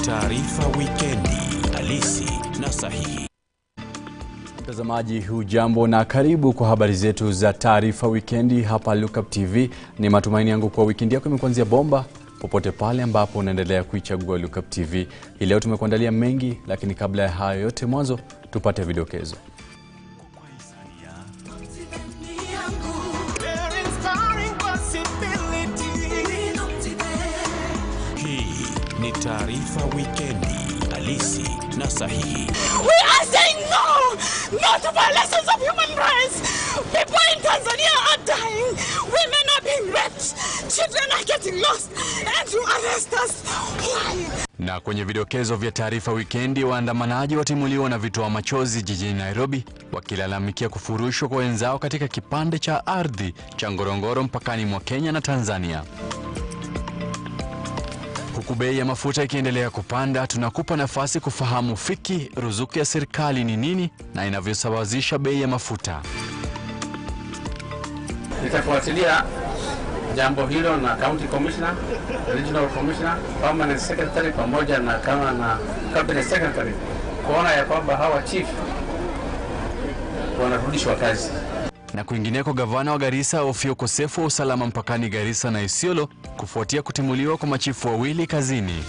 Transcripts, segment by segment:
Taarifa Wikendi, halisi na sahihi. Mtazamaji hujambo na karibu kwa habari zetu za Taarifa Wikendi hapa Lookup TV. Ni matumaini yangu kwa wikendi yako imekuanzia bomba popote pale ambapo unaendelea kuichagua Lookup TV. Hii leo tumekuandalia mengi, lakini kabla ya hayo yote mwanzo tupate vidokezo. Hii ni Taarifa Wikendi, halisi na sahihi. We are saying no! No to violations of human rights! People in Tanzania are dying! Women are being raped! Children are getting lost! And you arrest us! Why? Na kwenye vidokezo vya Taarifa Wikendi, waandamanaji watimuliwa na vitoa machozi jijini Nairobi wakilalamikia kufurushwa kwa wenzao katika kipande cha ardhi cha Ngorongoro mpakani mwa Kenya na Tanzania. Huku bei ya mafuta ikiendelea kupanda, tunakupa nafasi kufahamu fiki ruzuku ya serikali ni nini na inavyosawazisha bei ya mafuta. Nitafuatilia jambo hilo na County Commissioner, Regional Commissioner, Permanent Secretary pamoja na kama na Cabinet Secretary kuona ya kwamba hawa chief wanarudishwa kazi. Na kwingineko, gavana wa Garissa ofia ukosefu wa usalama mpakani Garissa na Isiolo kufuatia kutimuliwa kwa machifu wawili kazini.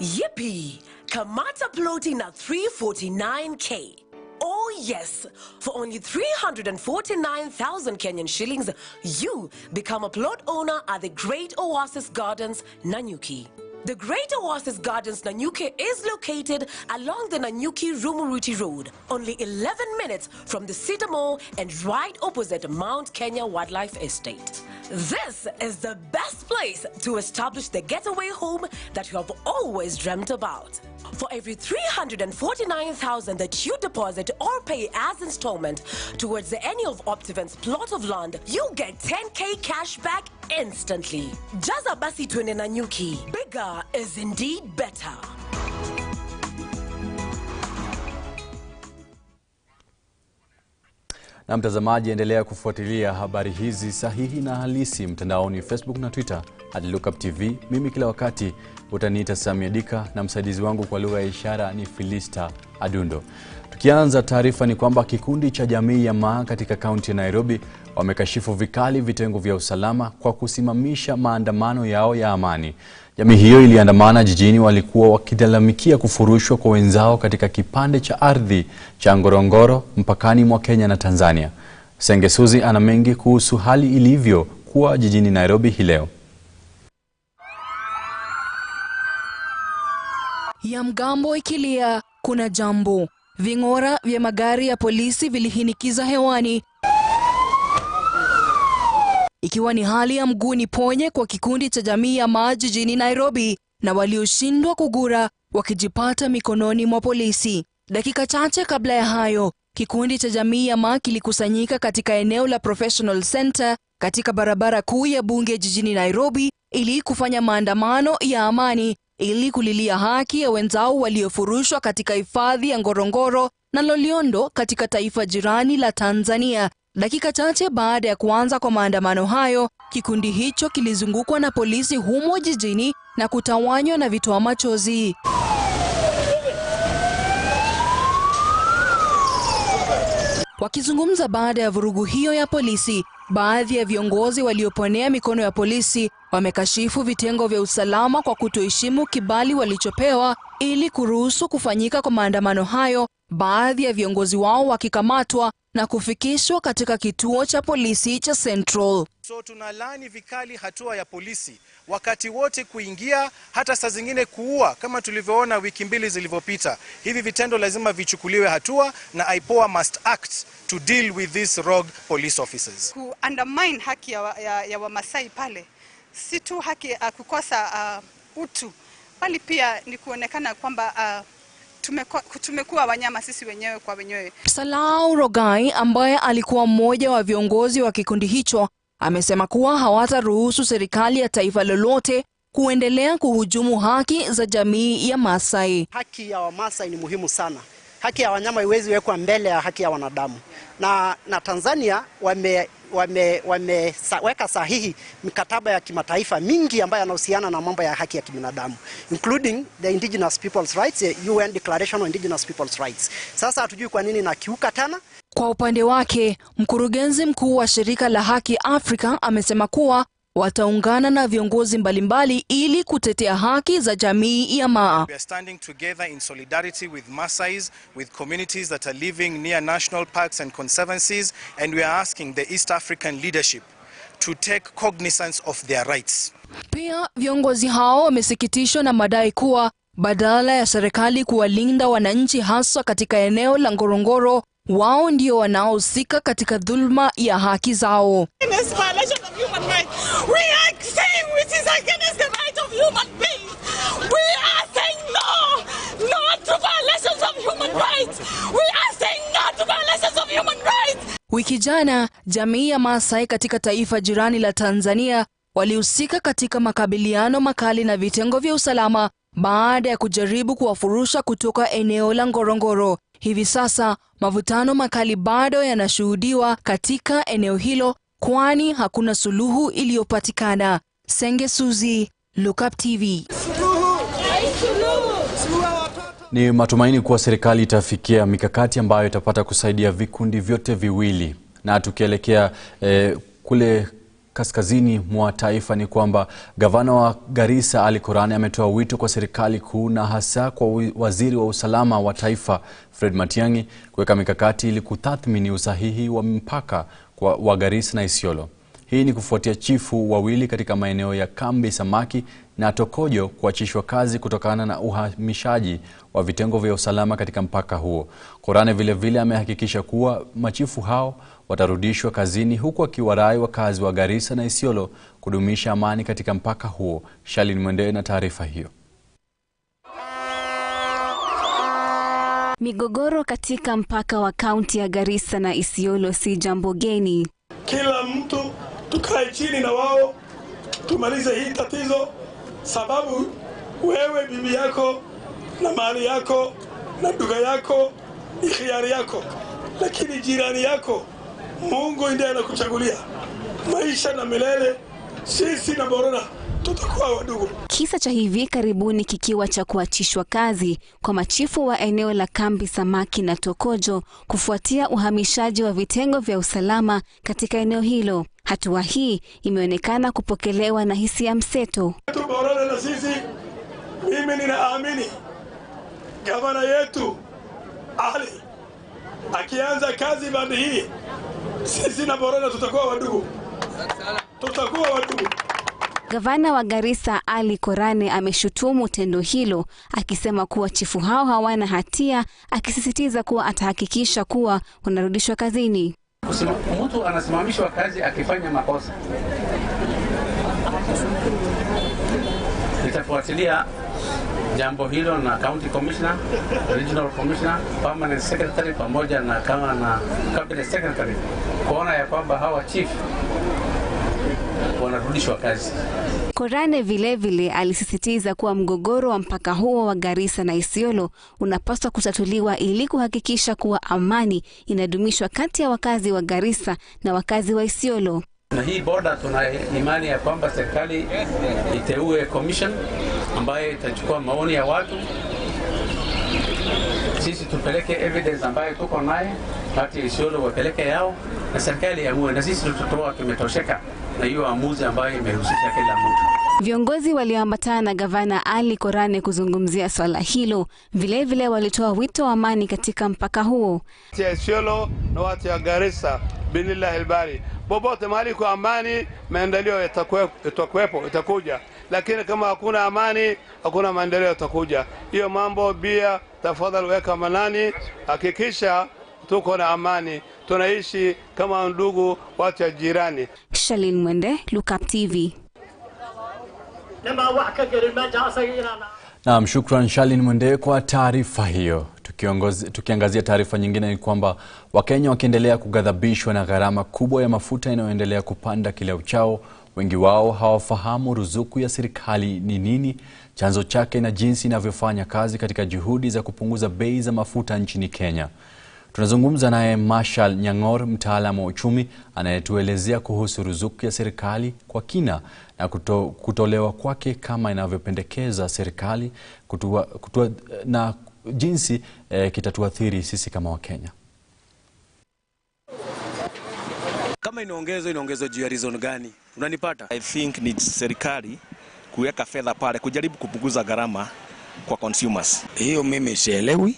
Yippee! Kamata ploti na 349K. Oh yes, for only 349,000 Kenyan shillings, you become a plot owner at the Great Oasis Gardens, Nanyuki. The Great Oasis Gardens, Nanyuki is located along the Nanyuki-Rumuruti Road, only 11 minutes from the Cedar Mall and right opposite Mount Kenya Wildlife Estate. This is the best place to establish the getaway home that you have always dreamt about. For every 349,000 that you deposit or pay as installment towards any of Optiven's plot of land, you get 10K cash back instantly. Jaza basi twende Nanyuki. Bigger is indeed better. Na mtazamaji, endelea kufuatilia habari hizi sahihi na halisi mtandaoni Facebook na Twitter @Lookup TV. Mimi kila wakati utaniita Sammy Adika na msaidizi wangu kwa lugha ya ishara ni Filista Adundo. Tukianza taarifa ni kwamba kikundi cha jamii ya Maa katika kaunti ya Nairobi wamekashifu vikali vitengo vya usalama kwa kusimamisha maandamano yao ya amani. Jamii hiyo iliandamana jijini walikuwa wakilalamikia kufurushwa kwa wenzao katika kipande cha ardhi cha Ngorongoro mpakani mwa Kenya na Tanzania. Sengesuzi ana mengi kuhusu hali ilivyo kuwa jijini Nairobi hii leo. Ya mgambo ikilia kuna jambo. Ving'ora vya magari ya polisi vilihinikiza hewani, ikiwa ni hali ya mguni ponye kwa kikundi cha jamii ya Maa jijini Nairobi, na walioshindwa kugura wakijipata mikononi mwa polisi. Dakika chache kabla ya hayo, kikundi cha jamii ya Maa kilikusanyika katika eneo la Professional Center katika barabara kuu ya Bunge jijini Nairobi ili kufanya maandamano ya amani ili kulilia haki ya wenzao waliofurushwa katika hifadhi ya Ngorongoro na Loliondo katika taifa jirani la Tanzania. Dakika chache baada ya kuanza kwa maandamano hayo, kikundi hicho kilizungukwa na polisi humo jijini na kutawanywa na vitoa machozi. Wakizungumza baada ya vurugu hiyo ya polisi, baadhi ya viongozi walioponea mikono ya polisi wamekashifu vitengo vya usalama kwa kutoheshimu kibali walichopewa ili kuruhusu kufanyika kwa maandamano hayo, baadhi ya viongozi wao wakikamatwa na kufikishwa katika kituo cha polisi cha Central. So tunalaani vikali hatua ya polisi wakati wote kuingia, hata saa zingine kuua, kama tulivyoona wiki mbili zilizopita. Hivi vitendo lazima vichukuliwe hatua na IPOA must act to deal with these rogue police officers. Ku undermine haki ya Wamasai pale, si tu haki kukosa utu, bali pia ni kuonekana kwamba tumekuwa wanyama sisi wenyewe kwa wenyewe. Salau Rogai, ambaye alikuwa mmoja wa viongozi wa kikundi hicho, amesema kuwa hawataruhusu serikali ya taifa lolote kuendelea kuhujumu haki za jamii ya Maasai. Haki ya Wamasai ni muhimu sana. Haki ya wanyama haiwezi wekwa mbele ya haki ya wanadamu. Na Tanzania wameweka sahihi mikataba ya kimataifa mingi ambayo yanahusiana na mambo ya haki ya kibinadamu, including the Indigenous People's Rights, UN Declaration on Indigenous People's Rights. Sasa hatujui kwa nini na kiuka tena. Kwa upande wake, mkurugenzi mkuu wa shirika la Haki Afrika amesema kuwa wataungana na viongozi mbalimbali ili kutetea haki za jamii ya Maa. We are standing together in solidarity with Maasais, with communities that are living near national parks and conservancies, and we are asking the East African leadership to take cognizance of their rights. Pia viongozi hao wamesikitishwa na madai kuwa badala ya serikali kuwalinda wananchi hasa katika eneo la Ngorongoro, wao ndio wanaohusika katika dhulma ya haki zao. Wiki jana, jamii ya Maasai katika taifa jirani la Tanzania walihusika katika makabiliano makali na vitengo vya usalama baada ya kujaribu kuwafurusha kutoka eneo la Ngorongoro. Hivi sasa mavutano makali bado yanashuhudiwa katika eneo hilo kwani hakuna suluhu iliyopatikana. Senge Suzi, Look Up TV. Ni matumaini kuwa serikali itafikia mikakati ambayo itapata kusaidia vikundi vyote viwili. Na tukielekea kule kaskazini mwa taifa ni kwamba gavana wa Garissa Ali Korane ametoa wito kwa serikali kuu na hasa kwa waziri wa usalama wa taifa Fred Matiang'i kuweka mikakati ili kutathmini usahihi wa mpaka wa Garissa na Isiolo. Hii ni kufuatia chifu wawili katika maeneo ya Kambi Samaki na Tokojo kuachishwa kazi kutokana na uhamishaji wa vitengo vya usalama katika mpaka huo. Korane vile amehakikisha kuwa machifu hao watarudishwa kazini huku akiwarai wakazi wa Garissa na Isiolo kudumisha amani katika mpaka huo. Shalin Mwende na taarifa hiyo. Migogoro katika mpaka wa kaunti ya Garissa na Isiolo si jambo geni. Kila mtu tukae chini na wao tumalize hii tatizo, sababu wewe bibi yako na mali yako na duka yako ni hiari yako, lakini jirani yako Mungu ndiye anakuchagulia maisha na milele. Sisi na Borona tutakuwa wadugu. Kisa cha hivi karibuni kikiwa cha kuachishwa kazi kwa machifu wa eneo la Kambi Samaki na Tokojo kufuatia uhamishaji wa vitengo vya usalama katika eneo hilo. Hatua hii imeonekana kupokelewa na hisia mseto. Borona na sisi, mimi ninaamini gavana yetu Ali akianza kazi bandi hii, sisi na Borona tutakuwa wadugu. Tutakuwa wadugu. Gavana wa Garissa Ali Korane ameshutumu tendo hilo akisema kuwa chifu hao hawana hatia, akisisitiza kuwa atahakikisha kuwa wanarudishwa kazini. Mtu anasimamishwa kazi akifanya makosa. Nitafuatilia jambo hilo na county commissioner, regional commissioner, permanent secretary pamoja na kama na cabinet secretary kuona ya kwamba hawa chief wanarudishwa kazi. Korane vile alisisitiza kuwa mgogoro wa mpaka huo wa Garissa na Isiolo unapaswa kutatuliwa ili kuhakikisha kuwa amani inadumishwa kati ya wakazi wa Garissa na wakazi wa Isiolo. Na hii border tuna imani ya kwamba serikali iteue commission ambayo itachukua maoni ya watu. Sisi tupeleke evidence ambayo tuko naye, hati Isiolo wapeleke yao na serikali yaamue, na sisi tutatoa tumetosheka na hiyo amuzi ambayo imehusisha kila mtu. Viongozi walioambatana na gavana Ali Korane kuzungumzia swala hilo vile walitoa wito wa amani katika mpaka huo. Isiolo na watu ya Garissa billahi albari, popote mahali kwa amani maendeleo itakuja, lakini kama hakuna amani hakuna maendeleo yatakuja. Hiyo mambo bia tafadhali weka manani, hakikisha tuko na amani, tunaishi kama ndugu watu ya jirani. Shalin Mwende, Look Up TV. Naam, shukran Shalin Mwende kwa taarifa hiyo. Tukiangazia taarifa nyingine ni kwamba Wakenya wakiendelea kughadhabishwa na gharama kubwa ya mafuta inayoendelea kupanda kila uchao. Wengi wao hawafahamu ruzuku ya serikali ni nini, chanzo chake na jinsi inavyofanya kazi katika juhudi za kupunguza bei za mafuta nchini Kenya. Tunazungumza naye Marshal Nyang'or, mtaalamu wa uchumi, anayetuelezea kuhusu ruzuku ya serikali kwa kina na kutolewa kwake kama inavyopendekeza serikali na jinsi kitatuathiri sisi kama Wakenya. Kama inaongezwa juu ya reason gani? Unanipata? I think ni serikali kuweka fedha pale kujaribu kupunguza gharama kwa consumers. Hiyo mimi sielewi.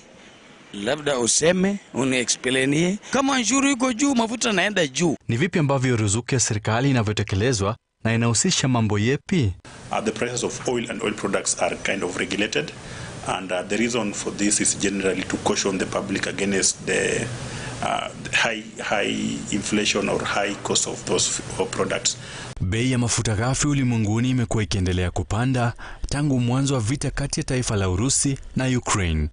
Labda useme, uniexplainie. Kama ushuru iko juu, mafuta naenda juu. Ni vipi ambavyo ruzuku ya serikali inavyotekelezwa na inahusisha mambo yepi? The prices of oil and oil products are kind of regulated, and the reason for this is generally to caution the public against the high inflation or high cost of those products. Bei ya mafuta ghafi ulimwenguni imekuwa ikiendelea kupanda tangu mwanzo wa vita kati ya taifa la Urusi na Ukraine.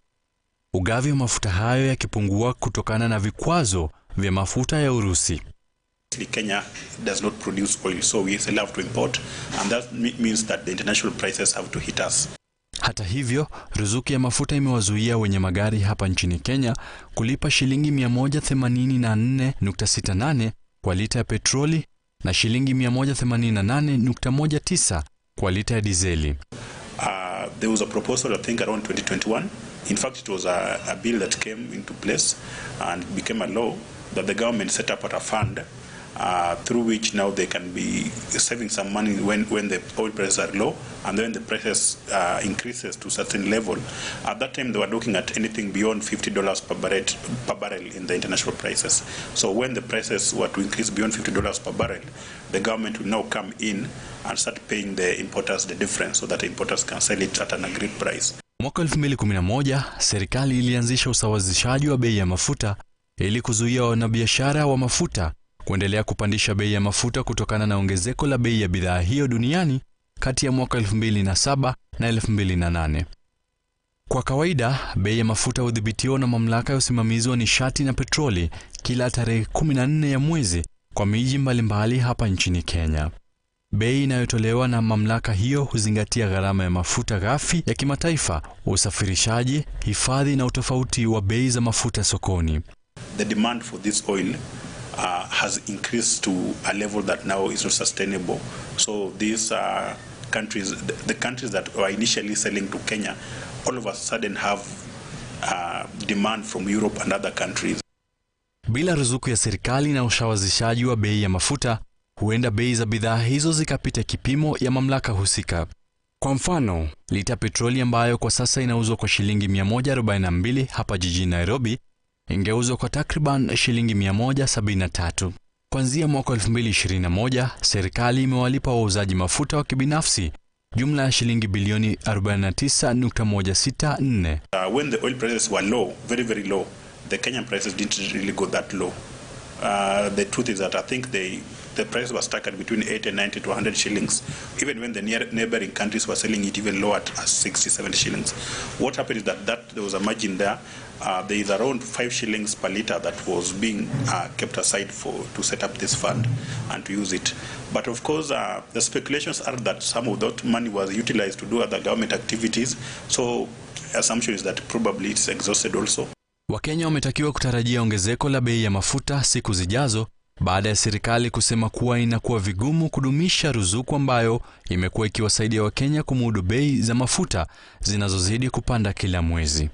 Ugavi wa mafuta hayo yakipungua kutokana na vikwazo vya mafuta ya Urusi. Kenya does not produce oil, so we still have to import, and that means that the international prices have to hit us. Hata hivyo, ruzuku ya mafuta imewazuia wenye magari hapa nchini Kenya kulipa shilingi 184.68 kwa lita ya petroli na shilingi 188.19 kwa lita ya dizeli. There was a proposal, I think, around 2021. In fact, it was a bill that came into place and became a law that the government set up at a fund through which now they can be saving some money when the oil prices are low, and then the prices increases to a certain level. At that time, they were looking at anything beyond $50 per barrel in the international prices. So when the prices were to increase beyond $50 per barrel, the government will now come in and start paying the importers the difference so that the importers can sell it at an agreed price. Mwaka 2011, serikali ilianzisha usawazishaji wa bei ya mafuta ili kuzuia wanabiashara wa mafuta kuendelea kupandisha bei ya mafuta kutokana na ongezeko la bei ya bidhaa hiyo duniani kati ya mwaka 2007 na 2008. Kwa kawaida, bei ya mafuta hudhibitiwa na mamlaka ya usimamizi wa nishati na petroli kila tarehe 14 ya mwezi kwa miji mbalimbali hapa nchini Kenya. Bei inayotolewa na mamlaka hiyo huzingatia gharama ya mafuta ghafi ya kimataifa, usafirishaji, hifadhi na utofauti wa bei za mafuta sokoni. The demand for this oil has increased to a level that now is not sustainable. So these countries, the countries that were initially selling to Kenya, all of a sudden have demand from Europe and other countries. Bila ruzuku ya serikali na ushawazishaji wa bei ya mafuta, huenda bei za bidhaa hizo zikapita kipimo ya mamlaka husika. Kwa mfano, lita petroli ambayo kwa sasa inauzwa kwa shilingi 142 hapa jijini Nairobi, ingeuzwa kwa takriban shilingi 173. Kuanzia mwaka 2021, serikali imewalipa wauzaji mafuta wa kibinafsi jumla ya shilingi bilioni 49.164. When the oil prices were low, very very low, the Kenyan prices didn't really go that low. The truth is that I think the price was stuck at between 80 and 90 to 100 shillings, even when the neighboring countries were selling it even lower at 60, 70 shillings. What happened is that there was a margin there. There is around 5 shillings per litre that was being kept aside to set up this fund and to use it. But of course, the speculations are that some of that money was utilized to do other government activities. So assumption is that probably it's exhausted also. Wakenya wametakiwa kutarajia ongezeko la bei ya mafuta siku zijazo baada ya serikali kusema kuwa inakuwa vigumu kudumisha ruzuku ambayo imekuwa ikiwasaidia Wakenya kumudu bei za mafuta zinazozidi kupanda kila mwezi.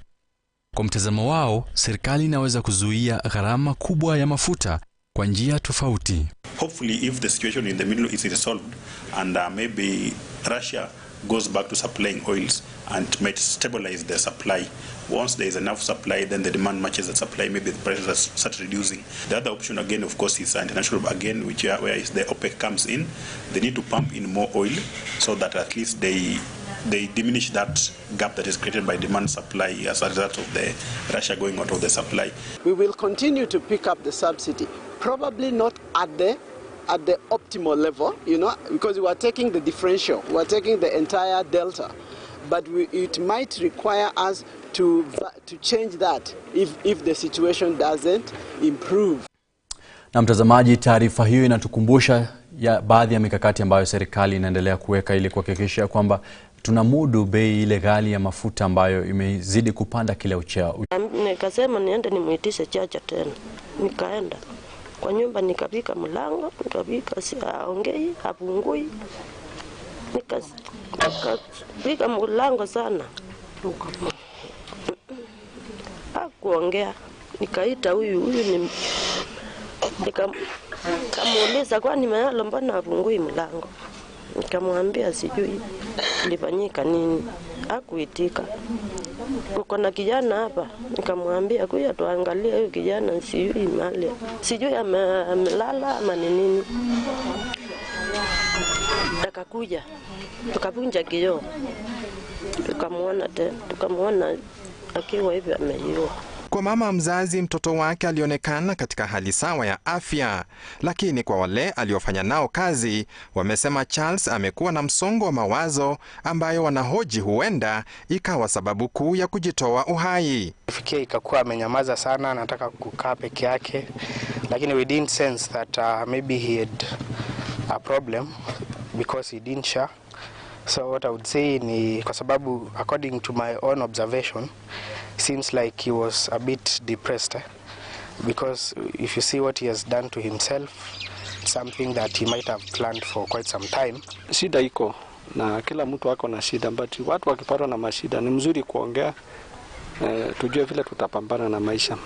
Kwa mtazamo wao, serikali inaweza kuzuia gharama kubwa ya mafuta kwa njia tofauti. Hopefully, if the situation in the Middle East is resolved and maybe Russia goes back to supplying oils and might stabilize the supply. Once there is enough supply, then the demand matches the supply, maybe the prices start reducing. The other option again, of course, is international again, where the OPEC comes in. They need to pump in more oil so that at least they diminish that gap that is created by demand supply as a result of the Russia going out of the supply. We will continue to pick up the subsidy, probably not at the optimal level, because we are taking the differential, we are taking the entire delta, but it might require us to change that if the situation doesn't improve. Na mtazamaji, taarifa hiyo inatukumbusha baadhi ya mikakati ambayo serikali inaendelea kuweka ili kuhakikisha kwamba tunamudu bei ile ghali ya mafuta ambayo imezidi kupanda kila uchao. Nikasema niende nimuitishe chacha tena. Nikaenda kwa nyumba nikapika mlango, nikapika si aongei, hapungui. Nikapika mlango sana. Hakuongea. Nikaita huyu ni nikamuuliza kwani mayalo mbona hapungui mlango. Nikamwambia sijui ilifanyika nini. Hakuitika. Uko na kijana hapa? Nikamwambia kuja tuangalie huyu kijana sijui mali. Sijui amelala ama ni nini. Akakuja. Tukavunja kioo. Tukamwona tena. Tukamwona akiwa hivi ameiua. Kwa mama mzazi, mtoto wake alionekana katika hali sawa ya afya, lakini kwa wale aliofanya nao kazi, wamesema Charles amekuwa na msongo wa mawazo ambayo wanahoji huenda ikawa sababu kuu ya kujitoa uhai. Fikia ikakuwa amenyamaza sana, anataka kukaa peke yake, lakini we didn't sense that maybe he had a problem because he didn't share. So what I would say ni kwa sababu according to my own observation, seems like he was a bit depressed because if you see what he has done to himself, something that he might have planned for quite some time. Shida iko na kila mtu wako na shida, but watu wakipatwa na mashida ni mzuri kuongea, tujue vile tutapambana na maisha.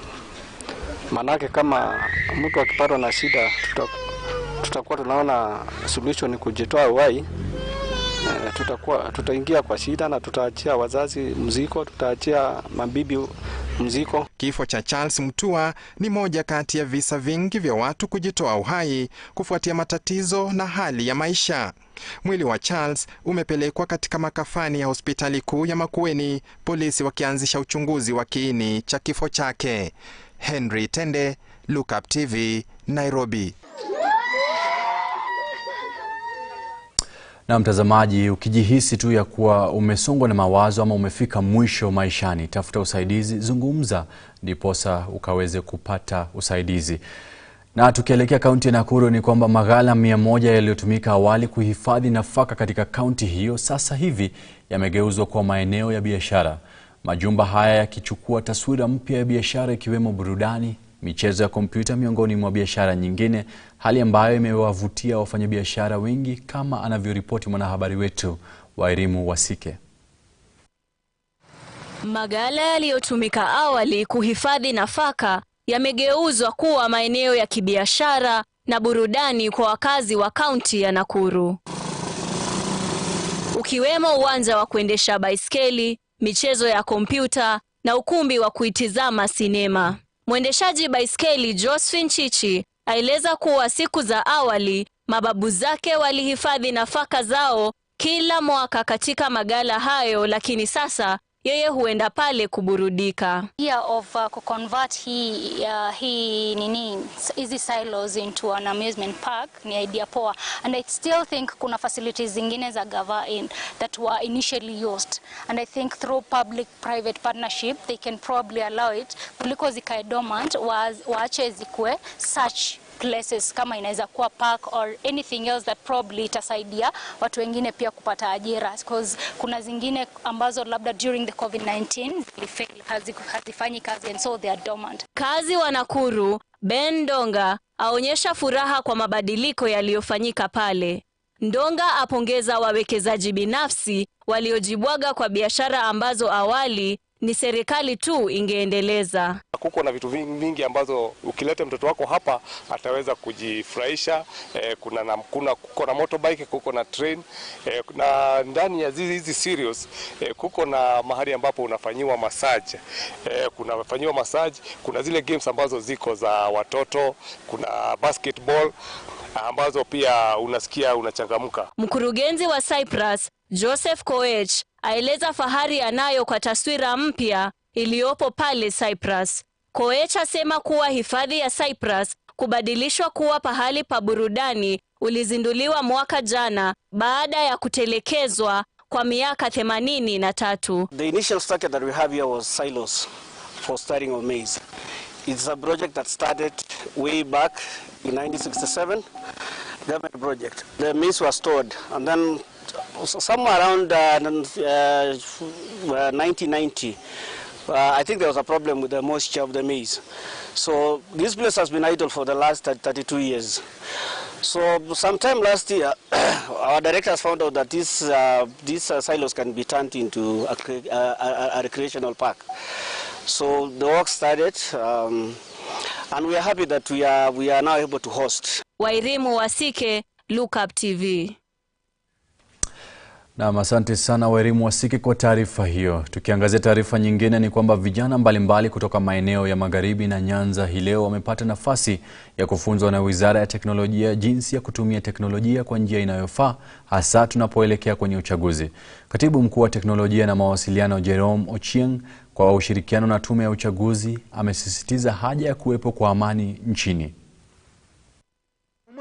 Manake kama mtu akipatwa na shida tutakuwa tunaona solution ni kujitoa uhai. Tutaingia kwa shida na tutaachia wazazi mzigo, tutaachia mabibi mzigo. Kifo cha Charles Mutua ni moja kati ya visa vingi vya watu kujitoa uhai kufuatia matatizo na hali ya maisha. Mwili wa Charles umepelekwa katika makafani ya hospitali kuu ya Makueni, polisi wakianzisha uchunguzi wa kiini cha kifo chake. Henry Tende, Look Up TV, Nairobi. Na mtazamaji, ukijihisi tu ya kuwa umesongwa na mawazo ama umefika mwisho maishani, tafuta usaidizi, zungumza ndiposa ukaweze kupata usaidizi. Na tukielekea kaunti ya Nakuru ni kwamba maghala 100 yaliyotumika awali kuhifadhi nafaka katika kaunti hiyo sasa hivi yamegeuzwa kwa maeneo ya biashara. Majumba haya yakichukua taswira mpya ya biashara ikiwemo burudani, michezo ya kompyuta miongoni mwa biashara nyingine, hali ambayo imewavutia wafanyabiashara wengi kama anavyoripoti mwanahabari wetu Wairimu Wasike. Maghala yaliyotumika awali kuhifadhi nafaka yamegeuzwa kuwa maeneo ya kibiashara na burudani kwa wakazi wa kaunti ya Nakuru. Ukiwemo uwanja wa kuendesha baiskeli, michezo ya kompyuta na ukumbi wa kuitizama sinema. Mwendeshaji baiskeli Josephine Chichi aeleza kuwa siku za awali mababu zake walihifadhi nafaka zao kila mwaka katika maghala hayo, lakini sasa yeye huenda pale kuburudika. Of convert easy silos into an amusement park ni idea poa, and I still think kuna facilities zingine za gava that were initially used, and I think through public private partnership they can probably allow it kuliko zikae dormant, waache zikue such places kama inaweza kuwa park or anything else that probably itasaidia watu wengine pia kupata ajira, because kuna zingine ambazo labda during the COVID-19 zilifail, hazifanyi kazi and so they are dormant. Kazi wa Nakuru Ben Ndonga aonyesha furaha kwa mabadiliko yaliyofanyika pale. Ndonga apongeza wawekezaji binafsi waliojibwaga kwa biashara ambazo awali ni serikali tu ingeendeleza. Kuko na vitu vingi ambazo ukileta mtoto wako hapa ataweza kujifurahisha. Kuko na motorbike, kuko na train, na ndani ya hizi serious kuko na mahali ambapo unafanyiwa massage. Kunafanyiwa massage, kuna zile games ambazo ziko za watoto, kuna basketball ambazo pia unasikia unachangamka. Mkurugenzi wa Cyprus Joseph Koech aeleza fahari anayo kwa taswira mpya iliyopo pale Cyprus. Koech asema kuwa hifadhi ya Cyprus kubadilishwa kuwa pahali pa burudani ulizinduliwa mwaka jana baada ya kutelekezwa kwa miaka 83. The initial structure that we have here was silos for storing of maize. It's a project that started way back in 1967, government project. The maize was stored, and then somewhere around 1990, I think there was a problem with the moisture of the maize. So this place has been idle for the last 32 years. So sometime last year, our directors found out that these silos can be turned into a recreational park. So the work started, and we are happy that we are now able to host. Wairimu Wasike, Look Up TV. Na asante sana Wairimu Wasike kwa taarifa hiyo. Tukiangazia taarifa nyingine ni kwamba vijana mbalimbali kutoka maeneo ya Magharibi na Nyanza hii leo wamepata nafasi ya kufunzwa na Wizara ya Teknolojia jinsi ya kutumia teknolojia kwa njia inayofaa, hasa tunapoelekea kwenye uchaguzi. Katibu Mkuu wa Teknolojia na Mawasiliano Jerome Ochieng, kwa ushirikiano na Tume ya Uchaguzi, amesisitiza haja ya kuwepo kwa amani nchini.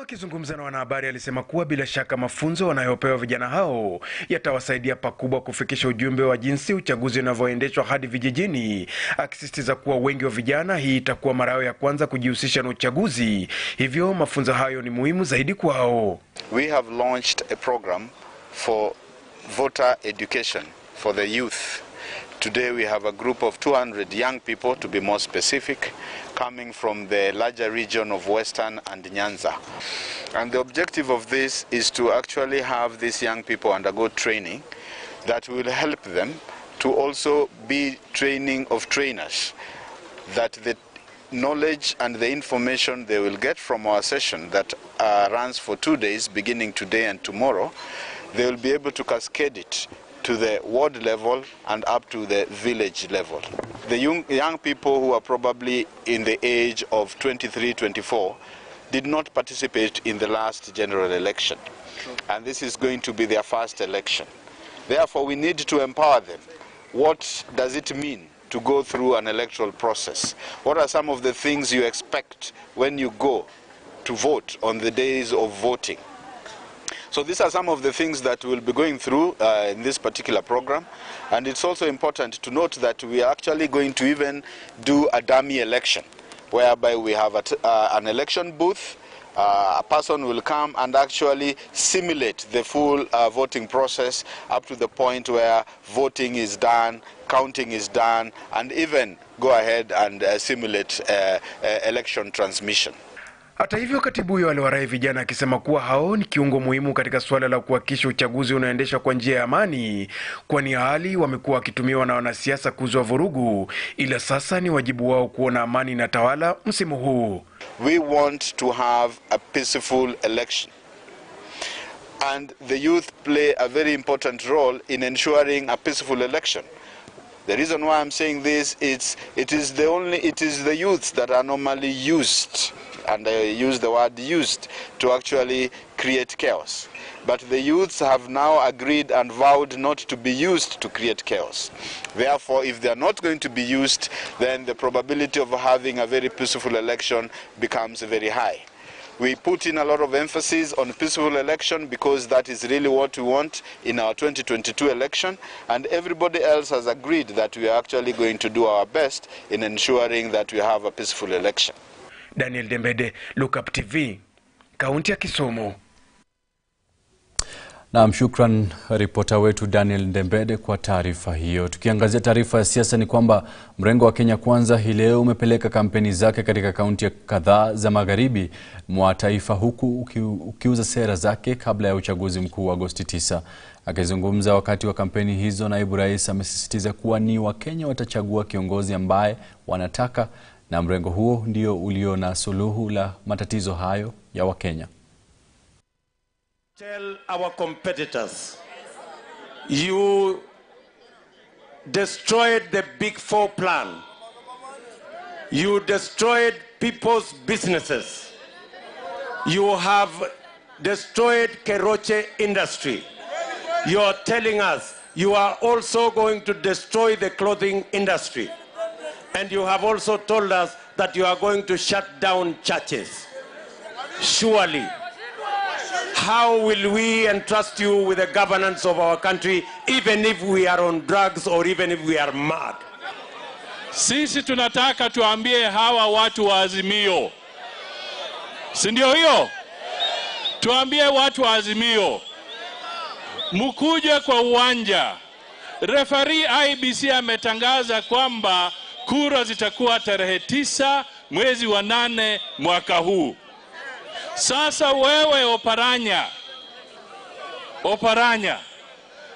Akizungumza na wanahabari alisema kuwa bila shaka mafunzo wanayopewa vijana hao yatawasaidia pakubwa kufikisha ujumbe wa jinsi uchaguzi unavyoendeshwa hadi vijijini, akisisitiza kuwa wengi wa vijana hii itakuwa mara yao ya kwanza kujihusisha na uchaguzi, hivyo mafunzo hayo ni muhimu zaidi kwao. We have launched a program for voter education for the youth. Today we have a group of 200 young people, to be more specific, coming from the larger region of Western and Nyanza. And the objective of this is to actually have these young people undergo training that will help them to also be training of trainers, that the knowledge and the information they will get from our session that runs for 2 days, beginning today and tomorrow, they will be able to cascade it to the ward level and up to the village level. The young people who are probably in the age of 23, 24 did not participate in the last general election. And this is going to be their first election. Therefore, we need to empower them. What does it mean to go through an electoral process? What are some of the things you expect when you go to vote on the days of voting? So these are some of the things that we'll be going through in this particular program. And it's also important to note that we are actually going to even do a dummy election, whereby we have an election booth. A person will come and actually simulate the full voting process up to the point where voting is done, counting is done, and even go ahead and simulate election transmission. Hata hivyo, katibu huyo aliwarai vijana akisema kuwa hao ni kiungo muhimu katika suala la kuhakikisha uchaguzi unaendeshwa kwa njia ya amani, kwani hali wamekuwa wakitumiwa na wanasiasa kuzua vurugu, ila sasa ni wajibu wao kuona amani inatawala msimu huu. We want to have a peaceful election. And the youth play a very important role in ensuring a peaceful election. The reason why I'm saying this, it is the youths that are normally used, and I use the word used, to actually create chaos. But the youths have now agreed and vowed not to be used to create chaos. Therefore, if they are not going to be used, then the probability of having a very peaceful election becomes very high. We put in a lot of emphasis on peaceful election because that is really what we want in our 2022 election, and everybody else has agreed that we are actually going to do our best in ensuring that we have a peaceful election. Daniel Dembede, Look Up TV, kaunti ya Kisumu. Na shukran ripota wetu Daniel Dembede kwa taarifa hiyo. Tukiangazia taarifa ya siasa ni kwamba mrengo wa Kenya Kwanza hii leo umepeleka kampeni zake katika kaunti kadhaa za magharibi mwa taifa, huku ukiuza sera zake kabla ya uchaguzi mkuu wa Agosti 9. Akizungumza wakati wa kampeni hizo, naibu rais amesisitiza kuwa ni Wakenya watachagua kiongozi ambaye wanataka, na mrengo huo ndio ulio na suluhu la matatizo hayo ya Wakenya. Tell our competitors, you destroyed the Big Four plan. You destroyed people's businesses. You have destroyed Keroche industry. You are telling us you are also going to destroy the clothing industry. And you have also told us that you are going to shut down churches. Surely, how will we entrust you with the governance of our country, even if we are on drugs or even if we are mad? Sisi tunataka tuambie hawa watu wa Azimio. Si ndio hiyo? Tuambie watu wa Azimio, mkuje kwa uwanja. Referee IBC ametangaza kwamba kura zitakuwa tarehe 9 mwezi wa 8 mwaka huu. Sasa wewe Oparanya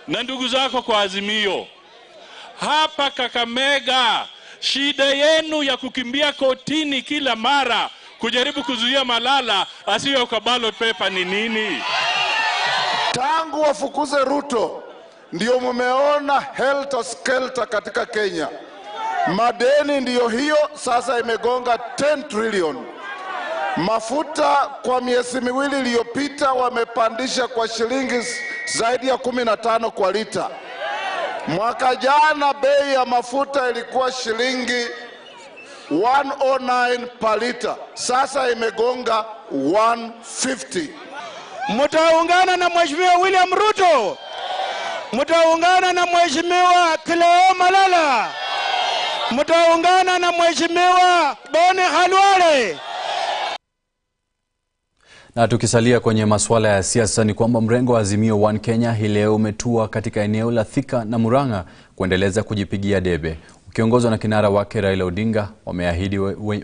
na ndugu zako kwa Azimio hapa Kakamega, shida yenu ya kukimbia kotini kila mara kujaribu kuzuia Malala asiwe kwa ballot paper ni nini? Tangu wafukuze Ruto ndio mumeona helter skelter katika Kenya. Madeni ndiyo hiyo sasa imegonga 10 trillion. Mafuta kwa miezi miwili iliyopita wamepandisha kwa shilingi zaidi ya 15 kwa lita. Mwaka jana bei ya mafuta ilikuwa shilingi 109 per liter. Sasa imegonga 150. Mtaungana na Mheshimiwa William Ruto? Mtaungana na Mheshimiwa Kileo Malala? Mtaungana na Mheshimiwa Boni Khalwale? Na tukisalia kwenye masuala ya siasa ni kwamba mrengo wa Azimio One Kenya hii leo umetua katika eneo la Thika na Murang'a kuendeleza kujipigia debe. Ukiongozwa na kinara wake Raila Odinga, wameahidi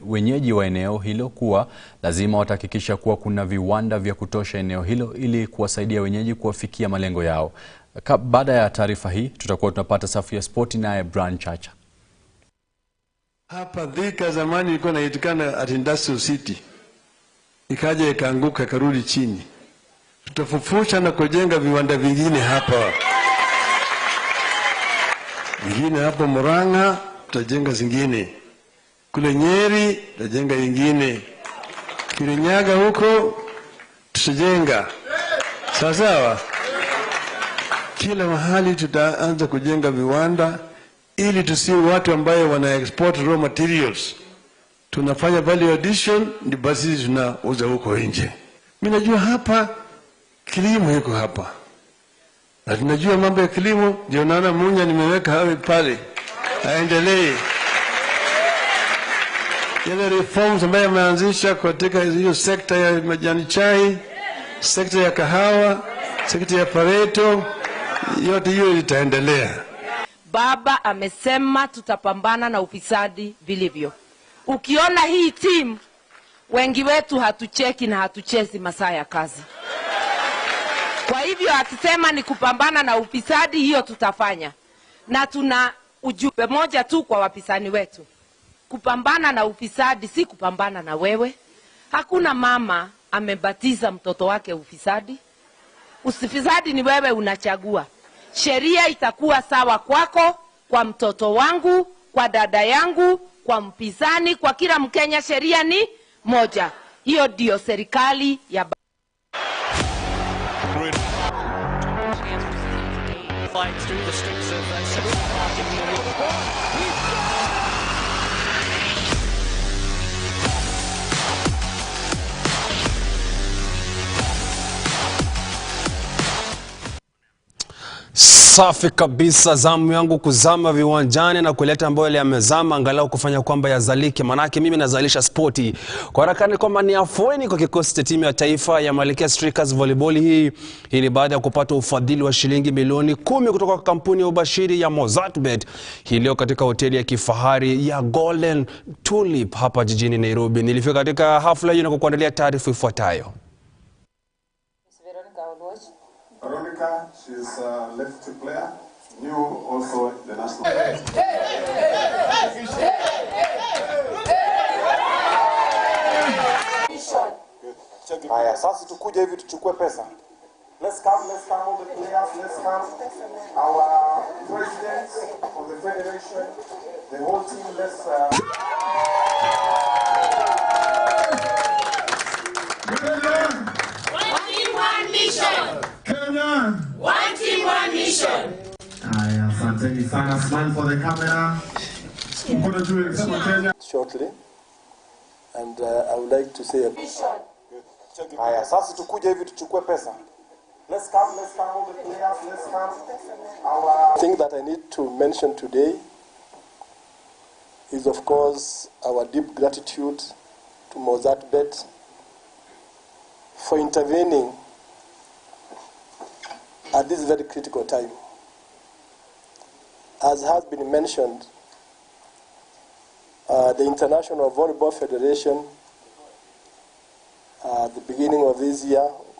wenyeji wa eneo hilo kuwa lazima watahakikisha kuwa kuna viwanda vya kutosha eneo hilo ili kuwasaidia wenyeji kuwafikia malengo yao. Baada ya taarifa hii tutakuwa tunapata safu ya spoti naye Brian Chacha. Hapa Thika zamani ilikuwa inaitwa at Industrial City. Ikaja ikaanguka karudi chini. Tutafufusha na kujenga viwanda vingine hapa. Vingine hapo Murang'a tutajenga zingine. Kule Nyeri tutajenga nyingine. Kirinyaga huko tutajenga. Sawa. Kila mahali tutaanza kujenga viwanda ili tusiwe watu ambao wana export raw materials. Tunafanya value addition ndi basi tunauza huko nje. Mimi najua hapa kilimo iko hapa. Na tunajua mambo ya kilimo, ndio naona Munya nimeweka hapo pale. Aendelee. Yale reforms ambayo ameanzisha katika hiyo sekta ya majani chai, sekta ya kahawa, sekta ya pareto, yote hiyo itaendelea. Baba amesema tutapambana na ufisadi vilivyo. Ukiona hii team, wengi wetu hatucheki na hatuchezi masaa ya kazi. Kwa hivyo akisema ni kupambana na ufisadi, hiyo tutafanya. Na tuna ujumbe moja tu kwa wapisani wetu. Kupambana na ufisadi si kupambana na wewe. Hakuna mama amebatiza mtoto wake ufisadi. Ufisadi ni wewe unachagua. Sheria itakuwa sawa kwako, kwa mtoto wangu, kwa dada yangu, kwa mpinzani, kwa kila Mkenya sheria ni moja. Hiyo ndio serikali ya Safi kabisa, zamu yangu kuzama viwanjani na kuleta ambayo ile yamezama angalau kufanya kwamba yazalike, manake mimi nazalisha spoti. Kwa haraka ni kwamba ni afueni kwa kikosi cha timu ya taifa ya Malkia Strikers volleyball. Hii ni baada ya kupata ufadhili wa shilingi milioni 10 kutoka kwa kampuni ya ubashiri ya Mozartbet hii leo katika hoteli ya kifahari ya Golden Tulip hapa jijini Nairobi. Nilifika katika hafla hiyo na kukuandalia taarifa ifuatayo. Veronica, she's a left player, new also the national. Haya, sasa tukuje hivi tuchukue pesa. Let's come all the players, let's come. Our president of the federation, the whole team, let's One mission. Kenya. One team, one mission. Asante sana, smile for the camera. Mkono juu sema Kenya. Shortly, and I would like to say a haya, sasa tukuje hivi tuchukue pesa. Let's come all the players, let's come. Our thing that I need to mention today is of course our deep gratitude to Mozartbet for intervening at this very critical time. As has been mentioned, the International Volleyball Federation at the beginning of this year